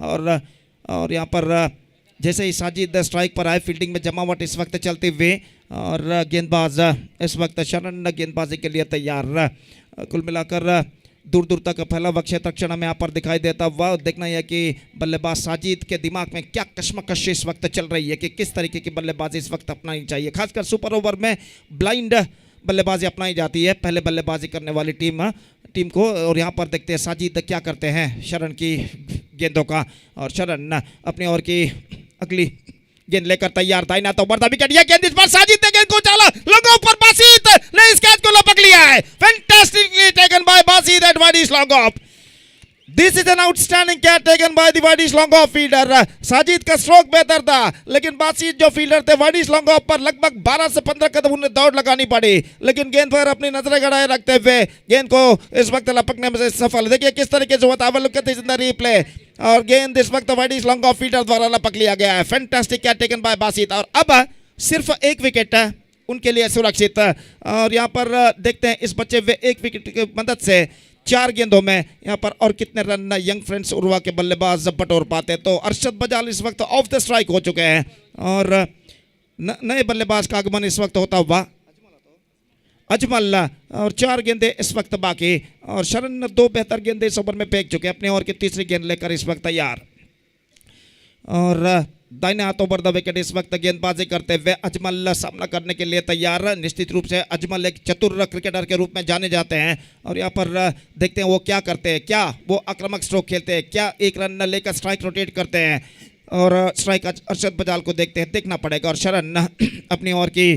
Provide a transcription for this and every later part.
और यहाँ पर जैसे ही साजिद स्ट्राइक पर आए, फील्डिंग में जमावट इस वक्त चलते हुए, और गेंदबाज इस वक्त शरण गेंदबाजी के लिए तैयार। कुल मिलाकर दूर दूर तक फैला हुआ क्षेत्र क्षण में यहाँ पर दिखाई देता हुआ। देखना यह कि बल्लेबाज साजिद के दिमाग में क्या कश्मकश इस वक्त चल रही है कि किस तरीके की बल्लेबाजी इस वक्त अपनानी चाहिए। खासकर सुपर ओवर में ब्लाइंड बल्लेबाजी अपनाई जाती है पहले बल्लेबाजी करने वाली टीम को। और यहाँ पर देखते हैं साजिद क्या करते हैं शरण की गेंदों का, और शरण अपनी ओर की अगली गेंद लेकर तैयार था। तो बड़ा विकेट, यह गेंद इस बार साजिद ने गेंद को डाला लोगों पर, बासित ने इस कैच को लपक लिया है। Fantastically taken by Basit at wide long off. This is an outstanding catch taken by the wide long off fielder. Sajid का स्ट्रोक बेहतर था, लेकिन बासित जो फील्डर थे वाइड लॉन्ग ऑफ पर लगभग 12 से 15 कदम उन्हें दौड़ लगानी पड़ी, लेकिन गेंद पर अपनी नजरें गड़ाए रखते हुए गेंद को इस वक्त लपकने में सफल। देखिए किस तरीके से होता है रिप्ले, और गेंद इस वक्त वाइड लॉन्ग ऑफ फील्डर द्वारा लपक लिया गया है। Fantastic catch taken by Basit, और अब सिर्फ एक विकेट उनके लिए सुरक्षित। और यहाँ पर देखते हैं इस बचे हुए एक विकेट की मदद से 4 गेंदों में यहाँ पर और कितने रन यंग फ्रेंड्स उर्वा के बल्लेबाज बटोर पाते। तो अरशद बजाल इस वक्त ऑफ द स्ट्राइक हो चुके हैं, और नए बल्लेबाज का आगमन इस वक्त होता हुआ अजमल, और 4 गेंदें इस वक्त बाकी, और शरण 2 बेहतर गेंदें इस ओवर में फेंक चुके हैं। अपने ओवर की तीसरी गेंद लेकर इस वक्त तैयार, और दाहिने हाथों पर द विकेट इस वक्त गेंदबाजी करते हुए अजमल सामना करने के लिए तैयार। निश्चित रूप से अजमल एक चतुर क्रिकेटर के रूप में जाने जाते हैं, और यहाँ पर देखते हैं वो क्या करते हैं, क्या वो आक्रामक स्ट्रोक खेलते हैं, क्या एक रन लेकर स्ट्राइक रोटेट करते हैं, और स्ट्राइक अरशद बजाल को देखना पड़ेगा। और शरण अपनी ओवर की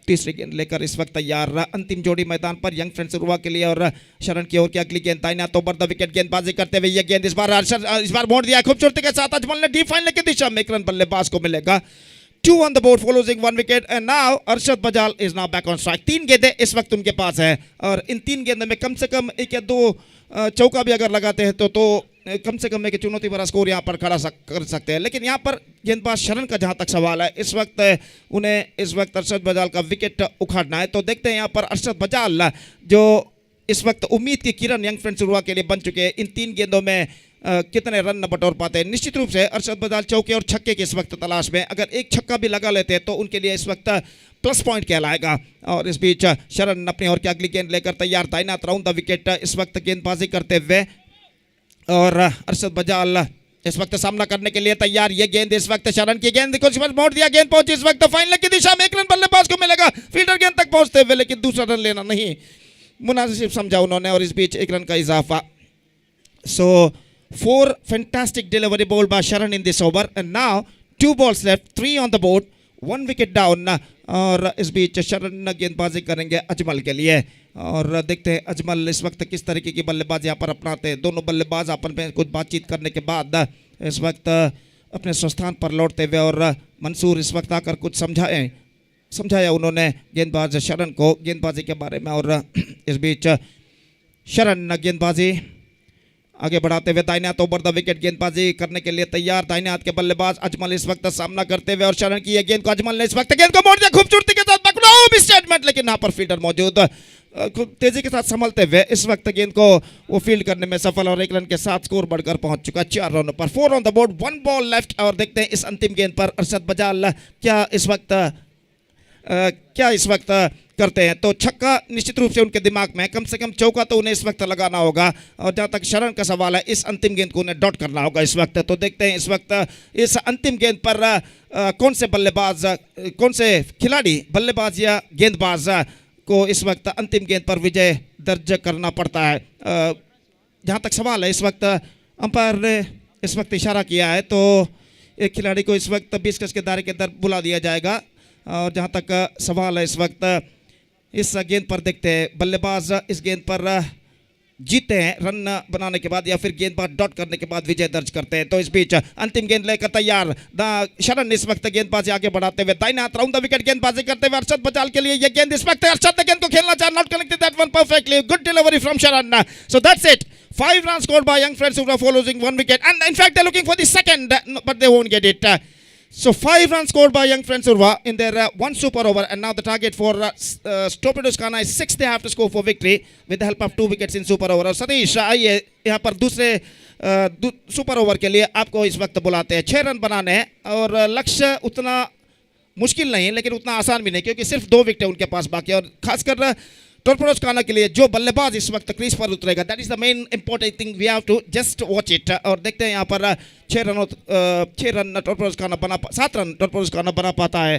तीसरी गेंद लेकर इस वक्त तैयार। अंतिम जोड़ी मैदान पर यंग फ्रेंड्स उर्वा के लिए, और शरण की ओर की अगली गेंद दाहिने हाथों पर द विकेट गेंदबाजी करते हुए ये गेंद इस बार मोड़ दिया खूबसूरती के साथ। अजमल ने डीप फाइनल की दिशा में एक रन बल्लेबाज को मिलेगा। 2 on the board following 1 wicket, and now Arshad Bajal is now back on strike. 3 गेंदें इस वक्त उनके पास है, और इन 3 गेंदों में कम से कम 1 या 2 चौका भी अगर लगाते हैं तो कम से कम एक चुनौती भरा स्कोर यहाँ पर खड़ा कर सकते हैं। लेकिन यहाँ पर गेंदबाज शरण का जहाँ तक सवाल है, इस वक्त उन्हें इस वक्त अरशद बजाल का विकेट उखाड़ना है। तो देखते हैं यहाँ पर अरशद बजाल जो इस वक्त उम्मीद की किरण यंग फ्रेंड्स उर्वा के लिए बन चुके हैं, इन 3 गेंदों में कितने रन बटोर पाते हैं। निश्चित रूप से अरशद बजाल चौके और छक्के की इस वक्त तलाश में, अगर एक छक्का भी लगा लेते हैं तो उनके लिए इस वक्त प्लस पॉइंट कहलाएगा। और इस बीच शरण अपनी ओर की अगली गेंद लेकर तैयार, दाहिना राउंड द विकेट इस वक्त गेंदबाजी करते हुए, और अरशद बजाल इस वक्त सामना करने के लिए तैयार। ये गेंद इस वक्त शरण की गेंद को मोड़ दिया, गेंद पहुंची इस वक्त फाइनल की दिशा में, 1 रन बल्लेबाज को मिलेगा फील्डर गेंद तक पहुंचते हुए, लेकिन दूसरा रन लेना नहीं मुनासिब समझा उन्होंने, और इस बीच 1 रन का इजाफा। सो 4 फैंटास्टिक डिलीवरी बॉल बाय शरण in this over, and now 2 balls left, 3 on the board, 1 wicket down। और इस बीच शरण गेंदबाजी करेंगे अजमल के लिए, और देखते हैं अजमल इस वक्त किस तरीके की बल्लेबाजी यहाँ पर अपनाते हैं। दोनों बल्लेबाज आपस में कुछ बातचीत करने के बाद इस वक्त अपने स्वस्थान पर लौटते हुए, और मंसूर इस वक्त आकर कुछ समझाया उन्होंने गेंदबाज शरण को गेंदबाजी के बारे में। और इस बीच शरण गेंदबाजी आगे बढ़ाते हुए दाहिने हाथ ओवर द विकेट गेंदबाजी करने के लिए तैयार। दाहिने हाथ के बल्लेबाज अजमल इस वक्त सामना करते हुए, और शरण की ये गेंद को अजमल ने इस वक्त गेंद को मोड़ दिया खूबसूरती के साथ, पकड़ा स्टेटमेंट, लेकिन यहाँ पर फील्डर मौजूद तेजी के साथ संभलते हुए इस वक्त गेंद को वो फील्ड करने में सफल, और 1 रन के साथ स्कोर बढ़कर पहुंच चुका 4 रनों पर। 4 on the board, 1 ball left, और देखते हैं इस अंतिम गेंद पर अरशद बजाल क्या इस वक्त करते हैं। तो छक्का निश्चित रूप से उनके दिमाग में, कम से कम चौका तो उन्हें इस वक्त लगाना होगा, और जहाँ तक शरण का सवाल है इस अंतिम गेंद को उन्हें डॉट करना होगा इस वक्त। तो देखते हैं इस वक्त इस अंतिम गेंद पर कौन से खिलाड़ी बल्लेबाज या गेंदबाज को इस वक्त अंतिम गेंद पर विजय दर्ज करना पड़ता है। जहाँ तक सवाल है, इस वक्त अंपायर ने इस वक्त इशारा किया है, तो एक खिलाड़ी को इस वक्त 20 गज के दायरे के अंदर बुला दिया जाएगा। और जहाँ तक सवाल है, इस वक्त इस गेंद पर देखते हैं बल्लेबाज इस गेंद पर जीते हैं रन बनाने के बाद, या फिर गेंदबाज डॉट करने के बाद विजय दर्ज करते हैं। तो इस बीच अंतिम गेंद लेकर तैयार शरण इस वक्त गेंदबाजी आगे बढ़ाते हुए दाहिने हाथ राउंड द विकेट गेंदबाजी करते हुए अरशद बजाल के लिए यह गेंद इस वक्त अरशद ने गेंद को खेलना चाहा, not connected that one perfectly, good delivery from Sharan. So that's it, 5 runs scored by young friends who are following 1 wicket, and in fact they're looking for the second, but they won't get it. So 5 runs scored by young friends Urva in their 1 super over, and now the target for Torpedoes Khana is 6. They have to score for victory with the help of 2 wickets in super over. और सतीश आइए यहाँ पर दूसरे super over के लिए आपको इस वक्त बुलाते हैं। 6 रन बनाने हैं और लक्ष्य उतना मुश्किल नहीं लेकिन उतना आसान भी नहीं, क्योंकि सिर्फ 2 विकेट उनके पास बाकी है। और खासकर टॉर्पेडोज खाना के लिए जो बल्लेबाज इस वक्त क्रीज पर उतरेगा, that is the main important thing, we have to just watch it. और देखते हैं यहाँ पर 6 रन टॉर्पेडोज खाना बना 7 रन टॉर्पेडोज खाना बना पाता है,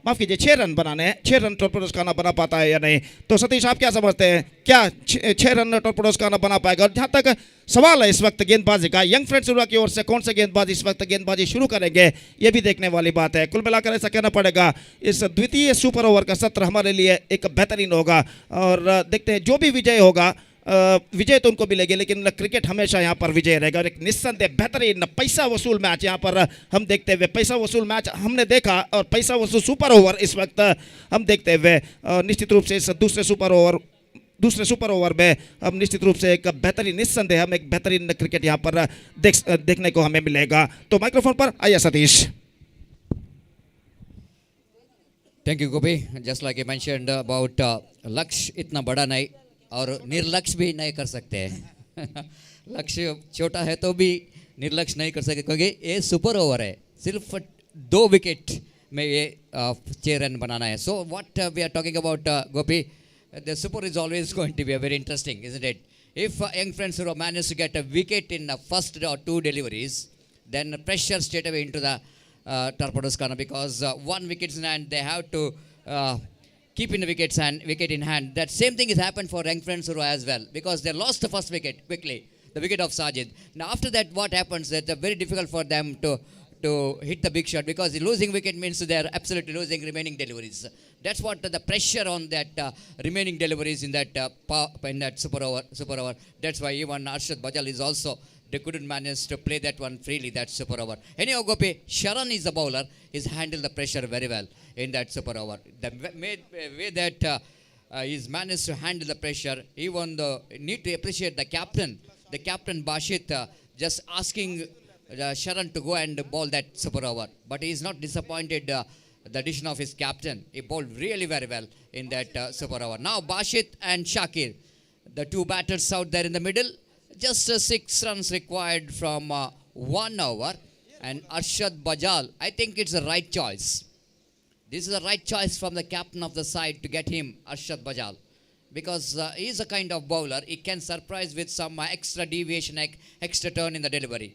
माफ कीजिए 6 रन बनाने हैं, 6 रन टॉर्पेडोज खाना बना पाता है या नहीं। तो सतीश आप क्या समझते हैं, क्या 6 रन टॉर्पेडोज खाना बना पाएगा? और जहाँ तक सवाल है इस वक्त गेंदबाजी का, यंग फ्रेंड्स की ओर से कौन से गेंदबाज इस वक्त गेंदबाजी शुरू करेंगे, ये भी देखने वाली बात है। कुल मिलाकर ऐसा कहना पड़ेगा इस द्वितीय सुपर ओवर का सत्र हमारे लिए एक बेहतरीन होगा। और देखते हैं जो भी विजय होगा, विजय तो उनको मिलेगी लेकिन क्रिकेट हमेशा यहाँ पर विजय रहेगा। और एक निस्संदेह बेहतरीन पैसा वसूल मैच यहाँ पर हम देखते हुए, पैसा वसूल मैच हमने देखा और पैसा वसूल सुपर ओवर इस वक्त हम देखते हुए निश्चित रूप से इस दूसरे सुपर ओवर में हम निश्चित रूप से एक बेहतरीन, निस्संदेह हम एक बेहतरीन क्रिकेट यहाँ पर देखने को हमें मिलेगा। तो माइक्रोफोन पर आइए Satish. Thank you Gopi. Just like you mentioned about लक्ष्य इतना बड़ा नहीं और निर्लक्ष्य भी नहीं कर सकते हैं। लक्ष्य छोटा है तो भी निर्लक्ष्य नहीं कर सकते, क्योंकि ये सुपर ओवर है, सिर्फ 2 विकेट में ये 6 रन बनाना है। So what we are talking about Gopi, the super is always going to be very interesting, isn't it? If young friends who manage to get a wicket in the first or 2 deliveries, then pressure straight away into the Torpedoes corner, because 1 wicket in hand, they have to keep in the wickets and wicket in hand. That same thing has happened for young friends as well, because they lost the first wicket quickly, the wicket of Sajid. Now after that, what happens? It's very difficult for them to hit the big shot, because the losing wicket means they are absolutely losing remaining deliveries. That's what the pressure on that remaining deliveries in that super over. That's why even Arshad Bajal is also, they couldn't manage to play that one freely, that super over. Anyhow, Gopi, Sharan is the bowler. He's handled the pressure very well in that super over. The way that he's managed to handle the pressure, even though need to appreciate the captain Bashit, just asking Sharan to go and bowl that super over. But he's not disappointed the addition of his captain. He bowled really very well in that super over. Now Bashit and Shakir, the 2 batters out there in the middle. Just 6 runs required from 1 over. And Arshad Bajal, I think it's the right choice. This is the right choice from the captain of the side to get him, Arshad Bajal. Because he's a kind of bowler. He can surprise with some extra deviation, extra turn in the delivery.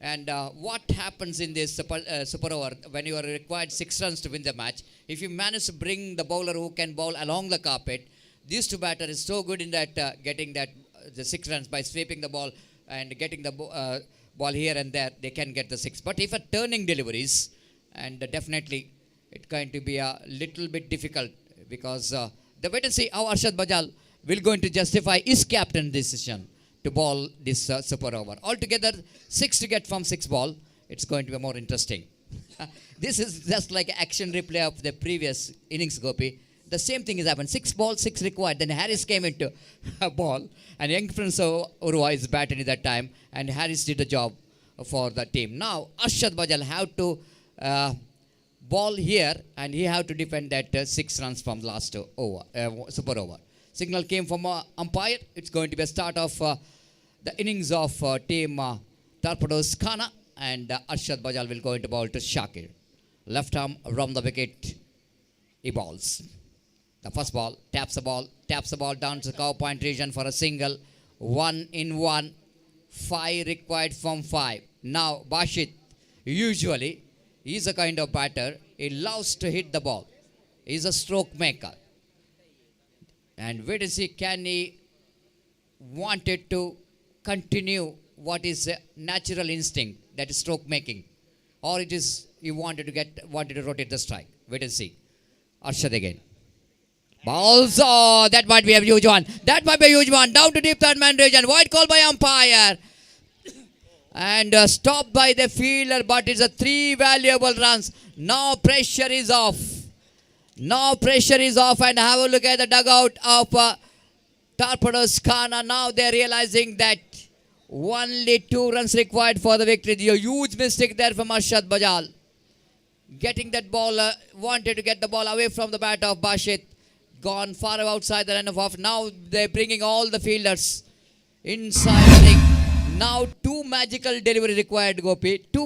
And what happens in this super over, when you are required 6 runs to win the match, if you manage to bring the bowler who can bowl along the carpet, these 2 batters is so good in that getting that the 6 runs by sweeping the ball and getting the ball here and there, they can get the 6. But if a turning deliveries, and definitely it's going to be a little bit difficult, because the wait and see how Arshad Bajal will going to justify his captain decision to bowl this super over. Altogether 6 to get from 6 ball, it's going to be more interesting. This is just like action replay of the previous innings, Gopi. The same thing has happened. 6 balls, 6 required. Then Harris came into a ball, and young Prince Urwa is batting at that time, and Harris did the job for the team. Now Arshad Bajal have to ball here, and he have to defend that 6 runs from last over, super over. Signal came from umpire. It's going to be a start of the innings of team Torpedoes Khana, and Arshad Bajal will go into bowl to Shakir. Left arm around the wicket, he bowls. The first ball, taps the ball down to the cow point region for a single. 1 in 1, 5 required from 5. Now Bashit, usually he's a kind of batter, he loves to hit the ball. He's a stroke maker. And wait to see, can he wanted to continue what is a natural instinct, that is stroke making, or it is he wanted to rotate the strike. Wait and see. Arshad again. Balls, oh, that might be a huge one. That might be a huge one. Down to deep third man region. Wide call by umpire. And stopped by the fielder, but it's a 3 valuable runs. Now pressure is off. Now pressure is off, and have a look at the dugout of Torpedoes Khana. Now they're realizing that only 2 runs required for the victory. A huge mistake there from Arshad Bajal. Getting that ball, wanted to get the ball away from the bat of Bashit. Gone far outside the line of off. Now they're bringing all the fielders inside the ring. Now two magical delivery required, Gopi. Two